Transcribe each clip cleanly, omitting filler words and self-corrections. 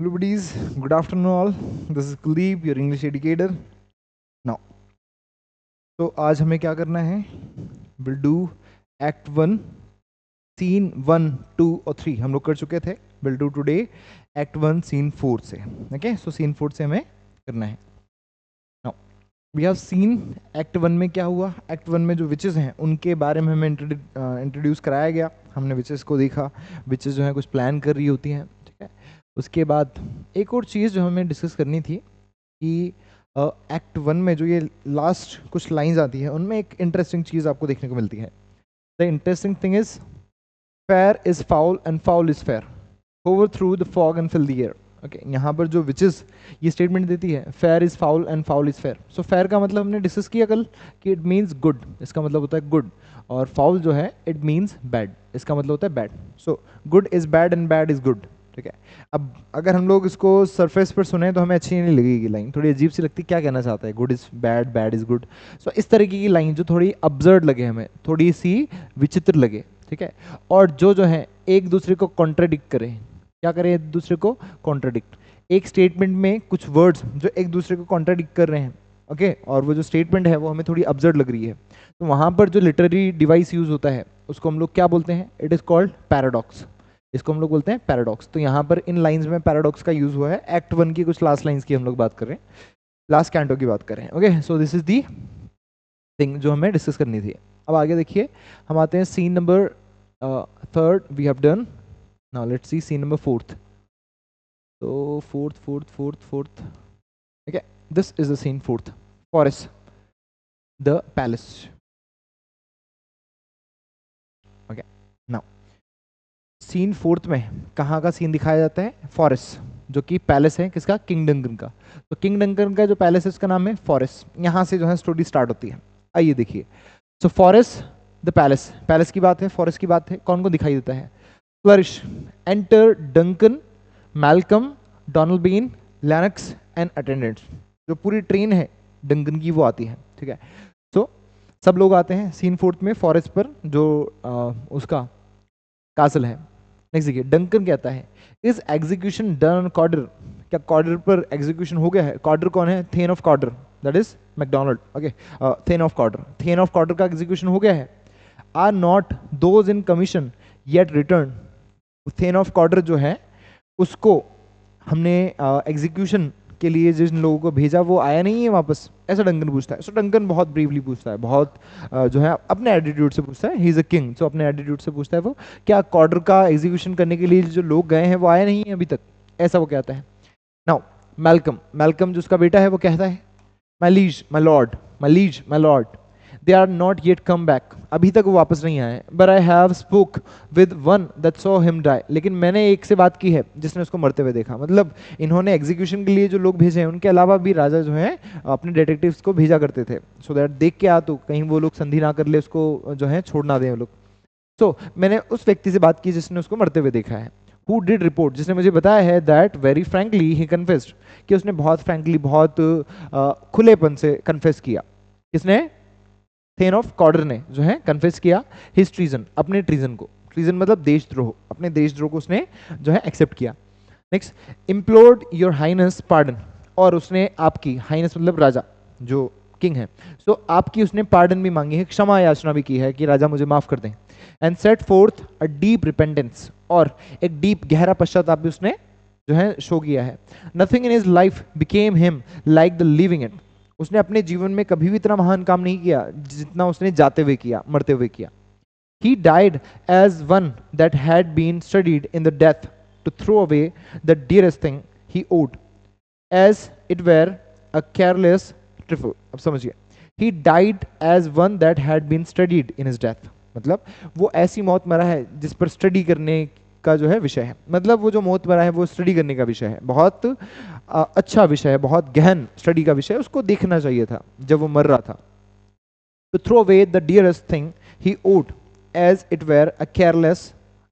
Hello buddies, good afternoon all. This is Kuleep, your English educator. Now, तो आज हमें क्या करना है? We'll do Act 1, Scene 1, 2 और 3 हम लोग कर चुके थे. We'll do today Act 1, Scene 4 से. Okay, so Scene 4 से हमें करना है. Now, we have seen Act 1 में क्या हुआ. Act 1 में जो witches हैं उनके बारे में हमें इंट्रोड्यूस कराया गया. हमने witches को देखा. Witches जो है कुछ प्लान कर रही होती हैं. ठीक है. उसके बाद एक और चीज़ जो हमें डिस्कस करनी थी कि एक्ट 1 में जो ये लास्ट कुछ लाइंस आती है उनमें एक इंटरेस्टिंग चीज़ आपको देखने को मिलती है. The interesting thing is fair is foul and foul is fair, hover through the fog and fill the air. Okay, यहाँ पर जो विचेस ये स्टेटमेंट देती है fair is foul and foul is fair. So fair का मतलब हमने discuss किया कल कि इट मीन्स गुड, इसका मतलब होता है गुड, और फाउल जो है इट मीन्स बैड, इसका मतलब होता है bad. So good is bad and bad is good. ठीक है. अब अगर हम लोग इसको सरफेस पर सुने तो हमें अच्छी नहीं लगेगी लाइन, थोड़ी अजीब सी लगती. क्या कहना चाहता है? Good is bad, bad is good. So इस तरीके की लाइन जो थोड़ी अब्सर्ड लगे, हमें थोड़ी सी विचित्र लगे. ठीक है. और जो है एक दूसरे को कॉन्ट्राडिक्ट करें. क्या करें? एक दूसरे को कॉन्ट्राडिक्ट. एक स्टेटमेंट में कुछ वर्ड्स जो एक दूसरे को कॉन्ट्राडिक्ट कर रहे हैं. ओके, और वो जो स्टेटमेंट है वो हमें थोड़ी अब्सर्ड लग रही है, तो वहां पर जो लिटरेरी डिवाइस यूज होता है उसको हम लोग क्या बोलते हैं? It is called paradox. इसको हम लोग बोलते हैं पैराडॉक्स. तो यहाँ पर इन लाइंस में पैराडॉक्स का यूज हुआ है. एक्ट 1 की कुछ लास्ट लाइंस की हम लोग बात कर रहे हैं, लास्ट कैंटो की बात कर रहे हैं. Okay, so this is the thing जो हमें डिस्कस करनी थी. अब आगे देखिए, हम आते हैं scene number 3 we have done. Now let's see scene number 4. तो fourth. Okay, this is the scene 4th. Forest, the palace. Okay, now scene 4th में कहाँ का सीन दिखाया जाता है? फॉरेस्ट, जो कि पैलेस है किसका? किंग डंकन का. तो किंग डंकन का जो पैलेस है उसका नाम है फॉरेस्ट. यहाँ से जो है स्टोरी स्टार्ट होती है. आइए देखिए. So forest, the palace. Palace की बात है, फॉरेस्ट की बात है. कौन को दिखाई देता है? Flourish, enter Duncan, Malcolm, Donalbain, Lennox and attendants. जो पूरी ट्रेन है डंकन की वो आती है. ठीक है. तो सब लोग आते हैं सीन 4th में फॉरेस्ट पर, जो उसका कासल है. नेक्स्ट देखिए, डंकन कहता है इज एग्जीक्यूशन डन ऑन कॉर्डर. क्या कॉर्डर पर एग्जीक्यूशन हो गया है? कॉर्डर कौन है? Thane of Cawdor, that is Macdonwald. Okay, thane of Cawdor. Thane of Cawdor का एग्जीक्यूशन हो गया है. Are not those in commission yet return. Thane of Cawdor जो है उसको हमने एग्जीक्यूशन के लिए जिन लोगों को भेजा वो आया नहीं है वापस, ऐसा डंकन पूछता है. सो डंकन बहुत ब्रीवली पूछता है, बहुत जो है अपने एटीट्यूड से पूछता है. ही इज अ किंग, सो अपने एटीट्यूड से पूछता है वो, क्या कॉर्डर का एग्जीक्यूशन करने के लिए जो लोग गए हैं वो आए नहीं है अभी तक, ऐसा वो कहता है. नाउ मैल्कम, मैल्कम जो उसका बेटा है वो कहता है my liege my lord, my liege my lord, they are not yet come back. अभी तक वो वापस नहीं आए. But I have spoke with one that saw him die. लेकिन मैंने एक से बात की है जिसने उसको मरते हुए देखा. मतलब इन्होंने एग्जीक्यूशन के लिए जो लोग भेजे हैं उनके अलावा भी राजा जो है अपने डिटेक्टिव्स को भेजा करते थे, सो दैट देख के आ तो कहीं वो लोग संधि ना कर ले, उसको जो है छोड़ ना दें वो लोग. सो मैंने उस व्यक्ति से बात की जिसने उसको मरते हुए देखा है. हु डिड रिपोर्ट, जिसने मुझे बताया है that very frankly he confessed, कि उसने बहुत फ्रैंकली, बहुत खुलेपन से कन्फेस किया. किसने? थेन ऑफ कॉर्डर ने जो है कन्फेस किया हिज ट्रीजन, अपने ट्रीजन को. ट्रीजन मतलब देशद्रोह, अपने देशद्रोह को उसने जो है एक्सेप्ट किया. Next, implored your highness pardon. और उसने आपकी, हाइनेस मतलब राजा जो किंग है, सो आपकी उसने पार्डन भी मांगी है, क्षमा याचना भी की है कि राजा मुझे माफ कर दें. And set fourth a deep repentance, और एक डीप गहरा पश्चाताप भी उसने जो है शो किया है. Nothing in his life became him like the living it. उसने अपने जीवन में कभी भी इतना महान काम नहीं किया जितना उसने जाते हुए किया, मरते हुए किया. He died as one that had been studied in the death to throw away the dearest thing he owed, as it were a careless trifle. अब समझिए, he died as one that had been studied in his death. मतलब वो ऐसी मौत मरा है जिस पर स्टडी करने का जो है विषय है. मतलब वो जो मौत मरा है वो स्टडी करने का विषय है, बहुत अच्छा विषय है, बहुत गहन स्टडी का विषय है, उसको देखना चाहिए था जब वो मर रहा था. To throw away the dearest thing he owed, as it were a careless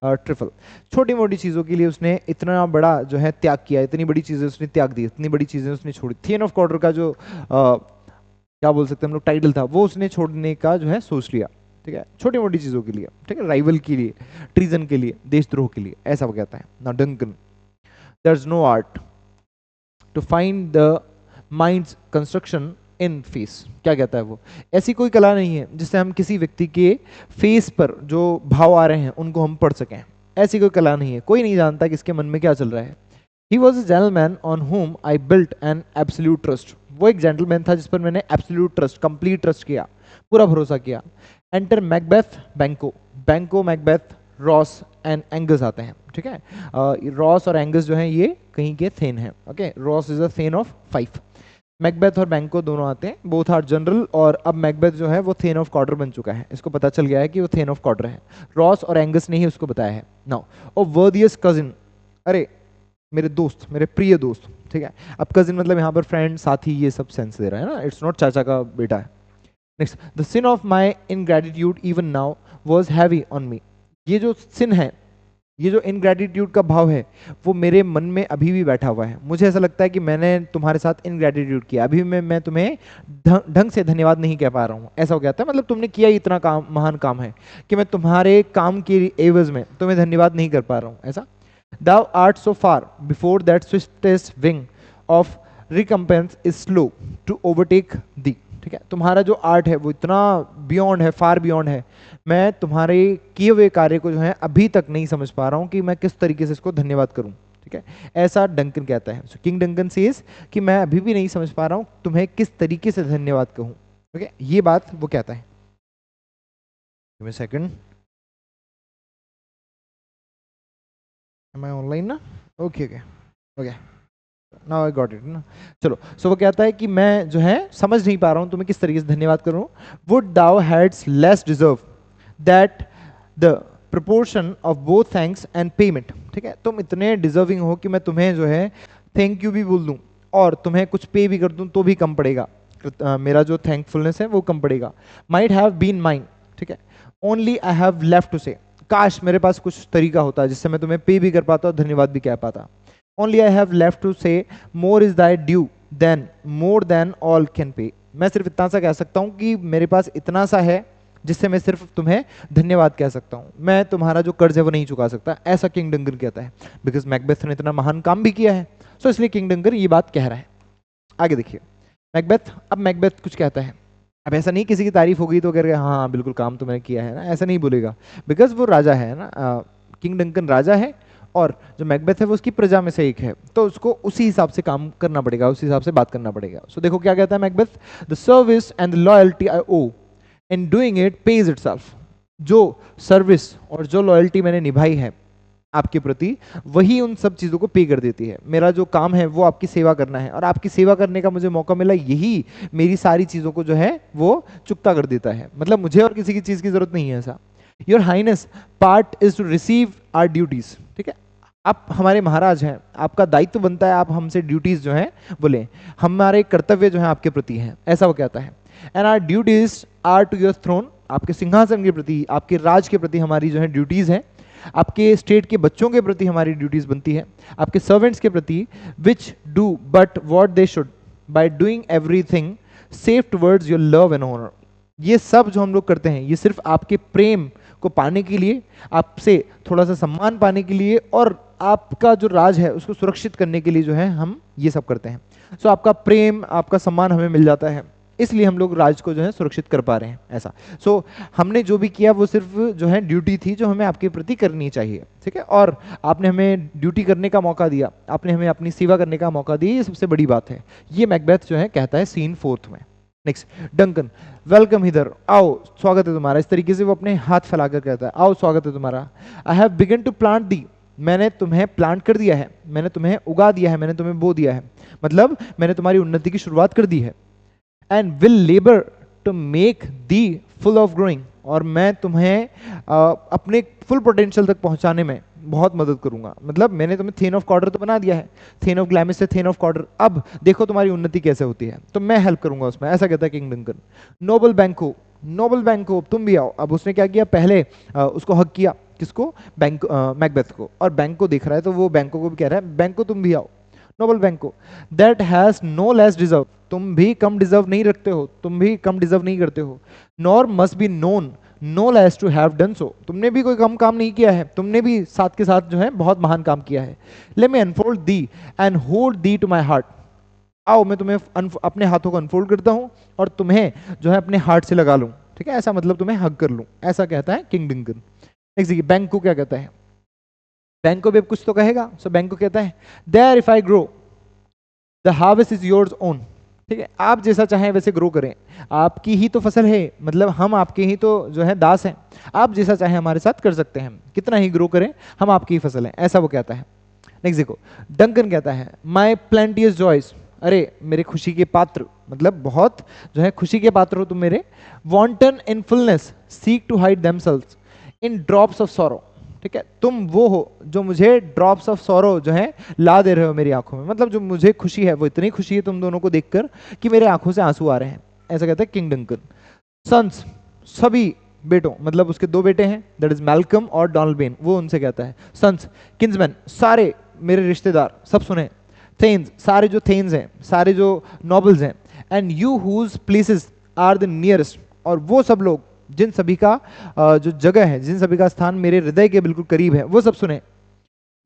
trifle. छोटी मोटी चीज़ों के लिए उसने इतना बड़ा जो है त्याग किया, इतनी बड़ी चीज़ें उसने त्याग दी, इतनी बड़ी चीज़ें उसने छोड़ी. थेन ऑफ कॉर्डर का जो क्या बोल सकते हैं हम लोग टाइटल था वो उसने छोड़ने का जो है सोच लिया. ठीक है, छोटी मोटी चीज़ों के लिए, ठीक है, राइवल के लिए, ट्रीजन के लिए, देशद्रोह के लिए, ऐसा वो कहता है ना Duncan. There is no art to find the mind's construction in face. क्या कहता है वो, ऐसी कोई कला नहीं है जिससे हम किसी व्यक्ति के फेस पर जो भाव आ रहे हैं उनको हम पढ़ सकें। ऐसी कोई कला नहीं है, कोई नहीं जानता कि इसके मन में क्या चल रहा है। He was a gentleman on whom I built an absolute trust। वो एक जेंटलमैन था जिस पर मैंने एब्सोल्यूट ट्रस्ट, कंप्लीट ट्रस्ट किया, पूरा भरोसा किया। एंटर मैकबेथ बैंको, बैंको मैकबेथ रॉस एंड एंगस आते हैं, ठीक है। रॉस और एंगस जो हैं ये कहीं के थेन हैं, okay. Ross is a thane of 5। Macbeth और बैंको दोनों आते हैं, बोथ आर जनरल, और अब मैकबेथ जो है वो थेन ऑफ कॉर्डर बन चुका है, इसको पता चल गया है कि वो थेन ऑफ कॉर्डर है। रॉस और एंगस ने ही उसको बताया है। नाउ ओ वर्दियस कजिन, अरे मेरे दोस्त, मेरे प्रिय दोस्त, ठीक है। अब कजिन मतलब यहाँ पर फ्रेंड, साथी, ये सब सेंस दे रहा है ना, इट्स नॉट चाचा का बेटा है। Next, the sin of my ingratitude even now was heavy on me. ये जो सिन है, ये जो इनग्रेटिट्यूड का भाव है वो मेरे मन में अभी भी बैठा हुआ है। मुझे ऐसा लगता है कि मैंने तुम्हारे साथ इनग्रेटिट्यूड किया, अभी मैं तुम्हें ढंग से धन्यवाद नहीं कह पा रहा हूँ। ऐसा हो गया था, मतलब तुमने किया इतना काम, महान काम है कि मैं तुम्हारे काम के एवज में तुम्हें धन्यवाद नहीं कर पा रहा हूँ, ऐसा। Thou art so far before that swiftest wing of recompense is slow to overtake thee। ठीक है, तुम्हारा जो आर्ट है वो इतना बियॉन्ड है, फार बियॉन्ड है। मैं तुम्हारे किए हुए कार्य को जो है अभी तक नहीं समझ पा रहा हूँ कि मैं किस तरीके से इसको धन्यवाद करूँ, ठीक है। ऐसा डंकन कहता है। किंग डंकन सेज कि मैं अभी भी नहीं समझ पा रहा हूँ तुम्हें किस तरीके से धन्यवाद कहूँ, ठीक है। ये बात वो कहता है। सेकंड, Am I online ना? Okay okay okay, now I got it ना। चलो, सो वो कहता है कि मैं जो है समझ नहीं पा रहा हूँ तुम्हें किस तरीके से धन्यवाद करूँ। Would thou hadst less deserve that the proportion of both thanks and payment. ठीक है, तुम इतने डिजर्विंग हो कि मैं तुम्हें जो है थैंक यू भी बोल दूँ और तुम्हें कुछ पे भी कर दूँ तो भी कम पड़ेगा। मेरा जो थैंकफुलनेस है वो कम पड़ेगा। माइट हैव बीन माइन, ठीक है, only I have left to say. काश मेरे पास कुछ तरीका होता जिससे मैं तुम्हें पे भी कर पाता और धन्यवाद भी कह पाता। Only I have left to say more is thy due than more than all can pay. मैं सिर्फ इतना सा कह सकता हूँ कि मेरे पास इतना सा है जिससे मैं सिर्फ तुम्हें धन्यवाद कह सकता हूँ, मैं तुम्हारा जो कर्ज है वो नहीं चुका सकता। ऐसा किंग डंकन कहता है, बिकॉज मैकबेथ ने इतना महान काम भी किया है, सो इसलिए किंग डंकन ये बात कह रहा है। आगे देखिए मैकबेथ, अब मैकबेथ कुछ कहता है। अब ऐसा नहीं किसी की तारीफ हो गई तो कह रहे हाँ बिल्कुल काम तो मैंने किया है ना, ऐसा नहीं बोलेगा, बिकॉज वो राजा है ना। किंग डंकन राजा है और जो मैकबेथ है वो उसकी प्रजा में से एक है, तो उसको उसी हिसाब से काम करना पड़ेगा, उसी हिसाब से बात करना पड़ेगा। सो देखो क्या कहता है Macbeth, the service and the loyalty I owe in doing it pays itself. जो सर्विस और जो लॉयल्टी मैंने निभाई है आपके प्रति, वही उन सब चीज़ों को पे कर देती है। मेरा जो काम है वो आपकी सेवा करना है और आपकी सेवा करने का मुझे मौका मिला, यही मेरी सारी चीज़ों को जो है वो चुकता कर देता है। मतलब मुझे और किसी की चीज़ की जरूरत नहीं है ऐसा। Your highness part is to receive our duties. ठीक है, आप हमारे महाराज हैं, आपका दायित्व बनता है आप हमसे ड्यूटीज जो हैं वो लें, हमारे कर्तव्य जो हैं आपके प्रति हैं, ऐसा वो कहता है। And our duties are to your throne, आपके सिंहासन के प्रति, आपके राज के प्रति हमारी जो है ड्यूटीज हैं। आपके स्टेट के बच्चों के प्रति हमारी ड्यूटीज बनती है, आपके सर्वेंट्स के प्रति, which do but what they should by doing everything safe towards your love and honour. ये सब जो हम लोग करते हैं ये सिर्फ आपके प्रेम को पाने के लिए, आपसे थोड़ा सा सम्मान पाने के लिए और आपका जो राज है उसको सुरक्षित करने के लिए जो है हम ये सब करते हैं। सो आपका प्रेम, आपका सम्मान हमें मिल जाता है, इसलिए हम लोग राज को जो है सुरक्षित कर पा रहे हैं ऐसा। सो हमने जो भी किया वो सिर्फ जो है ड्यूटी थी जो हमें आपके प्रति करनी चाहिए, ठीक है। और आपने हमें ड्यूटी करने का मौका दिया, आपने हमें अपनी सेवा करने का मौका दिया, ये सबसे बड़ी बात है। ये मैकबेथ जो है कहता है सीन 4 में। नेक्स्ट, डंकन, वेलकम इधर, आओ स्वागत है तुम्हारा। इस तरीके से वो अपने हाथ फैलाकर कहता है आओ स्वागत है तुम्हारा। I have begun to plant thee, मैंने तुम्हें प्लांट कर दिया है, मैंने तुम्हें उगा दिया है, मैंने तुम्हें बो दिया है, मतलब मैंने तुम्हारी उन्नति की शुरुआत कर दी है। And will labour to make thee full of growing, और मैं तुम्हें अपने फुल पोटेंशियल तक पहुंचाने में बहुत मदद करूंगा। मतलब मैंने तुम्हें थेन ऑफ कॉर्डर तो बना दिया है, थेन ऑफ ग्लैमिस से थेन ऑफ कॉर्डर, अब देखो तुम्हारी उन्नति कैसे होती है, तो मैं हेल्प करूंगा उसमें, ऐसा कहता है किंग डंकन। नोबल बैंको, नोबल बैंको तुम भी आओ। अब उसने क्या किया, पहले उसको हक किया, किसको, बैंक मैकबेथ को, और बैंको देख रहा है तो वो बैंको को भी कह रहा है बैंको तुम भी आओ। Noble Banquo, that has no less deserve, तुम भी कम डिजर्व नहीं रखते हो, तुम भी कम डिजर्व नहीं करते हो। Nor must be known no less to have done so, तुमने भी कोई कम काम नहीं किया है, तुमने भी साथ के साथ जो है बहुत महान काम किया है। Let me unfold thee and hold thee to my heart, आओ मैं तुम्हें अपने हाथों को अनफोल्ड करता हूँ और तुम्हें जो है अपने हार्ट से लगा लूँ, ठीक है, ऐसा मतलब तुम्हें हग कर लूँ, ऐसा कहता है किंग डंकन। नेक्स्ट देखिए बैंक को क्या कहता है, बैंक को भी अब कुछ तो कहेगा। सो बैंक को कहता है there if I grow the harvest is yours own, ठीक है, आप जैसा चाहें वैसे ग्रो करें, आपकी ही तो फसल है, मतलब हम आपके ही तो जो है दास हैं, आप जैसा चाहें हमारे साथ कर सकते हैं, कितना ही ग्रो करें, हम आपकी ही फसल हैं, ऐसा वो कहता है। नेक्स्ट देखो डंकन कहता है माई प्लेंटियस जॉयस, अरे मेरे खुशी के पात्र, मतलब बहुत जो है खुशी के पात्र हो तुम मेरे। Wanton in fullness seek to hide themselves in drops of sorrow, ठीक है, तुम वो हो जो मुझे ड्रॉप्स ऑफ सॉरो जो है ला दे रहे हो मेरी आंखों में, मतलब जो मुझे खुशी है वो इतनी खुशी है तुम दोनों को देखकर कि मेरे आंखों से आंसू आ रहे हैं, ऐसा कहता है किंग डंकन। सन्स, सभी बेटों, मतलब उसके दो बेटे हैं, दैट इज मैल्कम और डोनाल्ड बेन, वो उनसे कहता है सन्स, किन्समैन, सारे मेरे रिश्तेदार, सब सुने, थेन्स, सारे जो थेन्स हैं, सारे जो नॉबल्स हैं, and you whose places are the nearest, और वो सब लोग जिन सभी का जो जगह है, जिन सभी का स्थान मेरे हृदय के बिल्कुल करीब है, वो सब सुने।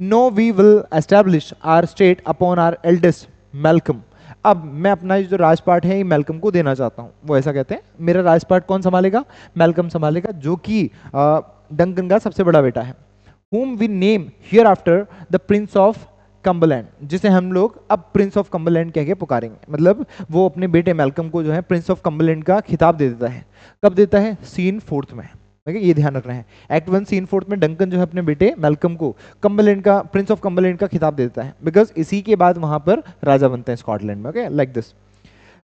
Know we will establish our state upon our eldest Malcolm, अब मैं अपना जो राजपाट है ये मैल्कम को देना चाहता हूँ, वो ऐसा कहते हैं। मेरा राजपाट कौन संभालेगा, मैल्कम संभालेगा, जो कि डंकन का सबसे बड़ा बेटा है। whom we name hereafter the prince of Cumberland, जिसे हम लोग अब प्रिंस ऑफ कम्बरलैंड कह के पुकारेंगे, मतलब वो अपने बेटे मैल्कम को जो है प्रिंस ऑफ कम्बरलैंड का खिताब दे देता है। कब देता है, सीन 4 में, ठीक है, ये ध्यान रखना है। एक्ट 1 सीन 4 में डंकन जो है अपने बेटे मैल्कम को कम्बरलैंड का, प्रिंस ऑफ कम्बरलैंड का खिताब दे देता है, बिकॉज इसी के बाद वहां पर राजा बनते हैं स्कॉटलैंड में, okay, like this.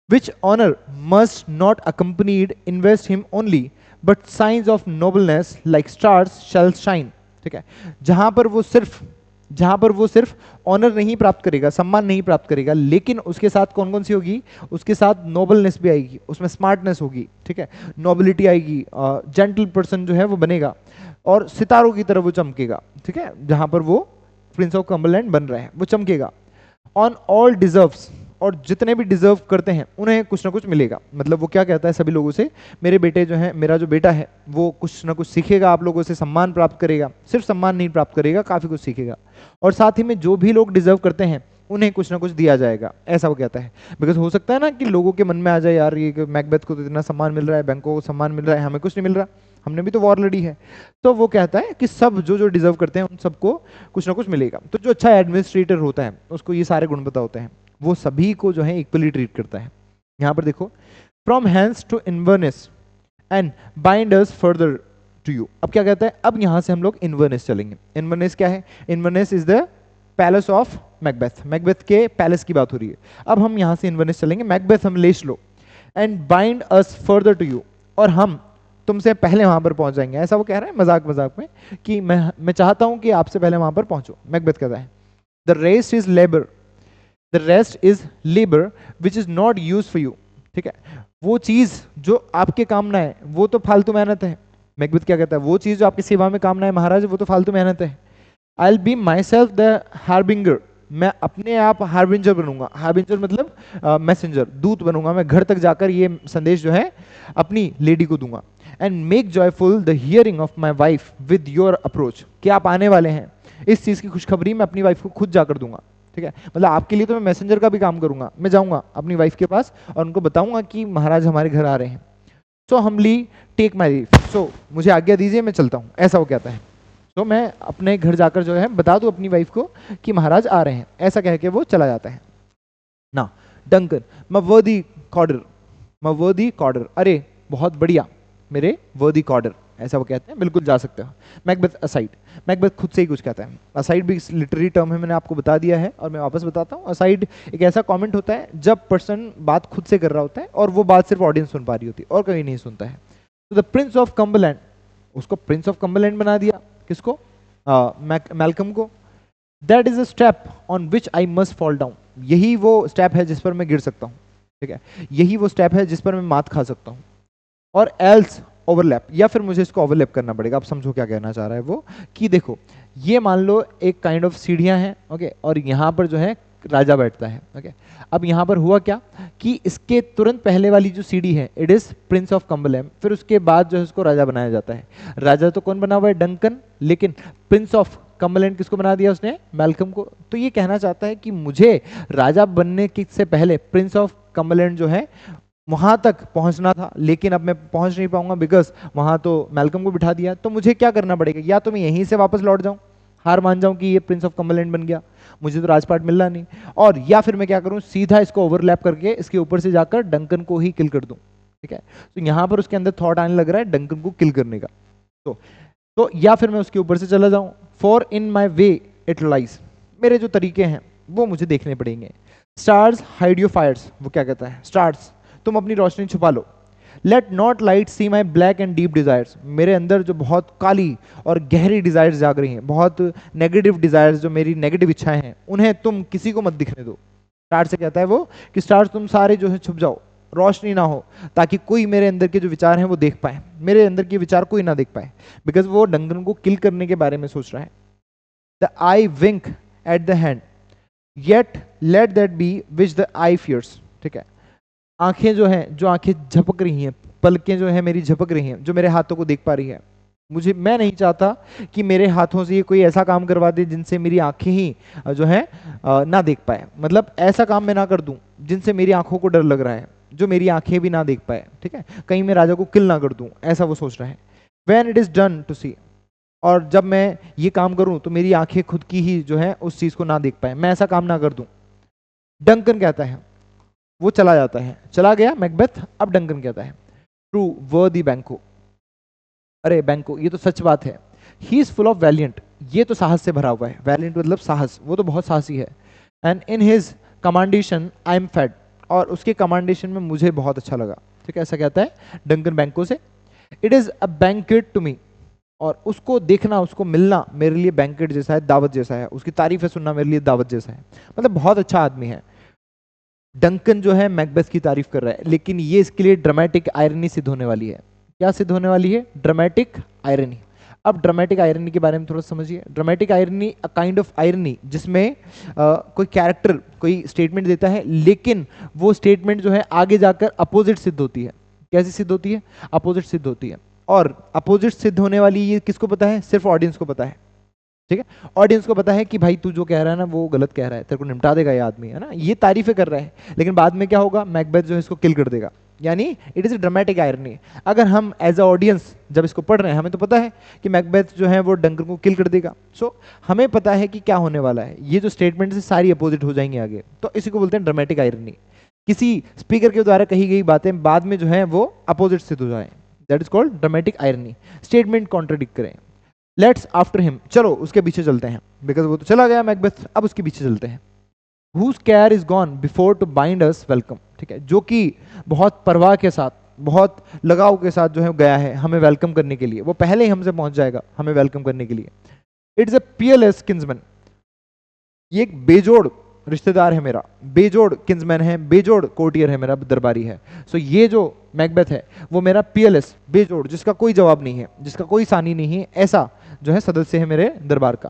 Which honour must not accompanied invest him only but signs of nobleness like stars shall shine, ठीक है, जहां पर वो सिर्फ ऑनर नहीं प्राप्त करेगा, सम्मान नहीं प्राप्त करेगा, लेकिन उसके साथ कौन कौन सी होगी, उसके साथ नोबलनेस भी आएगी, उसमें स्मार्टनेस होगी, ठीक है, नोबिलिटी आएगी, जेंटल पर्सन जो है वो बनेगा, और सितारों की तरह वो चमकेगा, ठीक है, जहां पर वो प्रिंस ऑफ कम्बरलैंड बन रहा है वो चमकेगा। ऑन ऑल डिजर्व्स, और जितने भी डिजर्व करते हैं उन्हें कुछ ना कुछ मिलेगा, मतलब वो क्या कहता है सभी लोगों से, मेरे बेटे जो है, मेरा जो बेटा है वो कुछ ना कुछ सीखेगा, आप लोगों से सम्मान प्राप्त करेगा, सिर्फ सम्मान नहीं प्राप्त करेगा, काफी कुछ सीखेगा, और साथ ही में जो भी लोग डिजर्व करते हैं उन्हें कुछ ना कुछ दिया जाएगा, ऐसा वो कहता है। बिकॉज हो सकता है ना कि लोगों के मन में आ जाए, यार ये मैकबेथ को तो इतना सम्मान मिल रहा है, बैंकों को सम्मान मिल रहा है, हमें कुछ नहीं मिल रहा, हमने भी तो वॉर लड़ी है। तो वो कहता है कि सब जो जो डिजर्व करते हैं उन सबको कुछ ना कुछ मिलेगा। तो जो अच्छा एडमिनिस्ट्रेटर होता है उसको ये सारे गुण पता होते हैं, वो सभी को जो है इक्वली ट्रीट करता है। यहां पर देखो, from hence to Inverness and bind us further to you. अब क्या कहता है, अब यहां से हम लोग इन्वर्नेस चलेंगे। इन्वर्नेस क्या है, Inverness is the palace of Macbeth, Macbeth के पैलेस की बात हो रही है। अब हम यहां से इन्वर्नेस चलेंगे, मैकबेथ हम ले लो, and bind us further to you, और हम तुमसे पहले वहां पर पहुंच जाएंगे, ऐसा वो कह रहा है मजाक मजाक में कि मैं चाहता हूं कि आपसे पहले वहां पर पहुंचो। मैकबेथ कहता है the rest is labour, the rest is labour which is not use for you, ठीक है, वो चीज जो आपके काम ना है वो तो फालतू मेहनत है। मैकबेथ क्या कहता है, वो चीज जो आपकी सेवा में काम ना है महाराज, वो तो फालतू मेहनत है। I will be my self the harbinger, मैं अपने आप हार्बिंजर बनूंगा, हार्बिंजर मतलब मैसेंजर, दूत बनूंगा, मैं घर तक जाकर ये संदेश जो है अपनी लेडी को दूंगा। And make joyful the hearing of my wife with your approach, कि आप आने वाले हैं, इस चीज की खुशखबरी मैं अपनी वाइफ को खुद जाकर दूंगा, ठीक है, मतलब आपके लिए तो मैं मैसेंजर का भी काम करूंगा, मैं जाऊंगा अपनी वाइफ के पास और उनको बताऊंगा कि महाराज हमारे घर आ रहे हैं। सो हमली टेक माई लीव, सो मुझे आज्ञा दीजिए मैं चलता हूं, ऐसा वो कहता है। तो मैं अपने घर जाकर जो है बता दूं अपनी वाइफ को कि महाराज आ रहे हैं, ऐसा कह के वो चला जाता है ना। डंकन, मैं वर्दी कॉर्डर, अरे बहुत बढ़िया मेरे वर्दी कॉर्डर, ऐसा वो कहते हैं, बिल्कुल जा सकते हो। मैकबेथ असाइड, मैकबेथ खुद से ही कुछ कहता है, असाइड भी लिटरेरी टर्म है, मैंने आपको बता दिया है और मैं वापस बताता हूँ। असाइड एक ऐसा कमेंट होता है जब पर्सन बात खुद से कर रहा होता है और वो बात सिर्फ ऑडियंस सुन पा रही होती है और कहीं नहीं सुनता है। तो द प्रिंस ऑफ कम्बरलैंड, उसको प्रिंस ऑफ कम्बरलैंड बना दिया, किसको, मैल्कम को। That is a step on which I must fall down, यही वो स्टेप है जिस पर मैं गिर सकता हूँ, ठीक है, यही वो स्टेप है जिस पर मैं मात खा सकता हूँ। और एल्स ओवरलैप, या फिर मुझे इसको ओवरलैप करना पड़ेगा। आप समझो क्या कहना चाह रहा है वो, कि देखो ये मान लो एक काइंड ऑफ सीढ़ियां हैं, ओके, और यहाँ पर जो है राजा बैठता है। ओके, अब यहाँ पर हुआ क्या कि इसके तुरंत पहले वाली जो सीढ़ी है इट इज प्रिंस ऑफ कम्बलैम, फिर उसके बाद जो है उसको राजा बनाया जाता है। राजा तो कौन बना हुआ है, डंकन, लेकिन प्रिंस ऑफ कम्बलैंड किसको बना दिया उसने, मैल्कम को। तो ये कहना चाहता है कि मुझे राजा बनने से पहले प्रिंस ऑफ कम्बलैंड जो है वहां तक पहुंचना था, लेकिन अब मैं पहुंच नहीं पाऊंगा बिकॉज वहां तो मैल्कम को बिठा दिया। तो मुझे क्या करना पड़ेगा, या तो मैं यहीं से वापस लौट जाऊं, हार मान जाऊं कि ये प्रिंस ऑफ कम्बलैंड बन गया, मुझे तो राजपाट मिलना नहीं, और या फिर मैं क्या करूं, सीधा इसको ओवरलैप करके इसके ऊपर से जाकर डंकन को ही किल कर दूं। ठीक है, तो यहां पर उसके अंदर थॉट आने लग रहा है डंकन को किल करने का। तो या फिर मैं उसके ऊपर से चला जाऊं, for in my way it lies, मेरे जो तरीके हैं वो मुझे देखने पड़ेंगे। स्टार्स हाइड योर फायर्स, वो क्या कहता है, स्टार्स तुम अपनी रोशनी छुपा लो। Let not light see my black and deep desires, मेरे अंदर जो बहुत काली और गहरी डिजायर्स जाग रही हैं, बहुत नेगेटिव डिजायर्स, जो मेरी नेगेटिव इच्छाएं हैं, उन्हें तुम किसी को मत दिखने दो। स्टार से कहता है वो कि स्टार्स तुम सारे जो है छुप जाओ, रोशनी ना हो, ताकि कोई मेरे अंदर के जो विचार हैं वो देख पाए, मेरे अंदर के विचार कोई ना देख पाए, बिकॉज वो डंगन को किल करने के बारे में सोच रहा है। The eye wink at the hand yet let that be which the eye fears. ठीक है, आंखें जो हैं, जो आंखें झपक रही हैं, पलकें जो है मेरी झपक रही हैं, जो मेरे हाथों को देख पा रही है, मैं नहीं चाहता कि मेरे हाथों से ये कोई ऐसा काम करवा दे जिनसे मेरी आंखें ही जो है ना देख पाए, मतलब ऐसा काम मैं ना कर दूं जिनसे मेरी आंखों को डर लग रहा है, जो मेरी आंखें भी ना देख पाए। ठीक है, कहीं मैं राजा को किल ना कर दूं, ऐसा वो सोच रहा है। When it is done to see, और जब मैं ये काम करूं तो मेरी आंखें खुद की ही जो है उस चीज को ना देख पाए, मैं ऐसा काम ना कर दूं। डंकन कहता है, वो चला जाता है, चला गया मैकबेथ। अब डंकन कहता है, ट्रू वर्दी बैंको, अरे बैंको ये तो सच बात है, he is full of valiant, ये तो साहस से भरा हुआ है, वैलियंट मतलब साहस, वो तो बहुत साहसी है। And in his commendation I am fed, और उसके कमांडेशन में मुझे बहुत अच्छा लगा। ठीक है, ऐसा कहता है डंकन बैंको से। It is a banquet to me, और उसको देखना, उसको मिलना मेरे लिए बैंकेट जैसा है, दावत जैसा है, उसकी तारीफें सुनना मेरे लिए दावत जैसा है, मतलब बहुत अच्छा आदमी है। डंकन जो है मैकबेथ की तारीफ कर रहा है, लेकिन ये इसके लिए ड्रामेटिक आयरनी सिद्ध होने वाली है। क्या सिद्ध होने वाली है, ड्रामेटिक आयरनी। अब ड्रामेटिक आयरनी के बारे में थोड़ा समझिए। Dramatic irony a kind of irony जिसमें कोई कैरेक्टर कोई स्टेटमेंट देता है, लेकिन वो स्टेटमेंट जो है आगे जाकर अपोजिट सिद्ध होती है। कैसी सिद्ध होती है, अपोजिट सिद्ध होती है। और अपोजिट सिद्ध होने वाली ये किसको पता है, सिर्फ ऑडियंस को पता है। ठीक है, ऑडियंस को पता है कि भाई तू जो कह रहा है ना वो गलत कह रहा है, तेरे को निपटा देगा ये आदमी, है ना, ये तारीफें कर रहा है, लेकिन बाद में क्या होगा, मैकबेथ जो है इसको किल कर देगा। यानी it is a dramatic irony. अगर हम एज अ ऑडियंस जब इसको पढ़ रहे हैं, हमें तो पता है कि मैकबेथ जो है वो डंकन को किल कर देगा, सो हमें पता है कि क्या होने वाला है, ये जो स्टेटमेंट है सारी अपोजिट हो जाएंगे आगे, तो इसी को बोलते हैं ड्रामेटिक आयरनी। किसी स्पीकर के द्वारा कही गई बातें बाद में जो है वो अपोजिट सिद्ध हो जाए, that is called dramatic irony. Statement contradict करें। लेट्स आफ्टर हिम, चलो उसके पीछे चलते हैं, बिकॉज वो तो चला गया मैकबेथ, अब उसके पीछे चलते हैं। Whose care is gone before to bind us welcome. ठीक है, जो कि बहुत परवाह के साथ, बहुत लगाव के साथ जो है गया है हमें वेलकम करने के लिए, वो पहले ही हमसे पहुंच जाएगा हमें वेलकम करने के लिए। इट्स अ पियरलेस किंसमैन, ये एक बेजोड़ रिश्तेदार है मेरा, बेजोड़ किंसमैन है, बेजोड़ कोर्टियर है मेरा, दरबारी है। सो ये जो मैकबेथ है वो मेरा पियरलेस, बेजोड़, जिसका कोई जवाब नहीं है, जिसका कोई सानी नहीं है, ऐसा जो है सदस्य है मेरे दरबार का।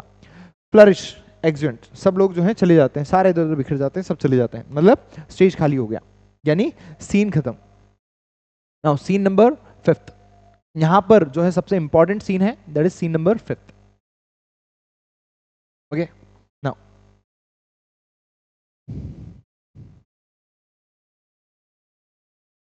फ्लरिश एक्सुएंट, सब लोग जो है चले जाते हैं, सारे इधर उधर बिखर जाते हैं, सब चले जाते हैं, मतलब स्टेज खाली हो गया, यानी सीन खत्म। नाउ सीन नंबर 5, यहां पर जो है सबसे इंपॉर्टेंट सीन है, that is seen number 5। Okay,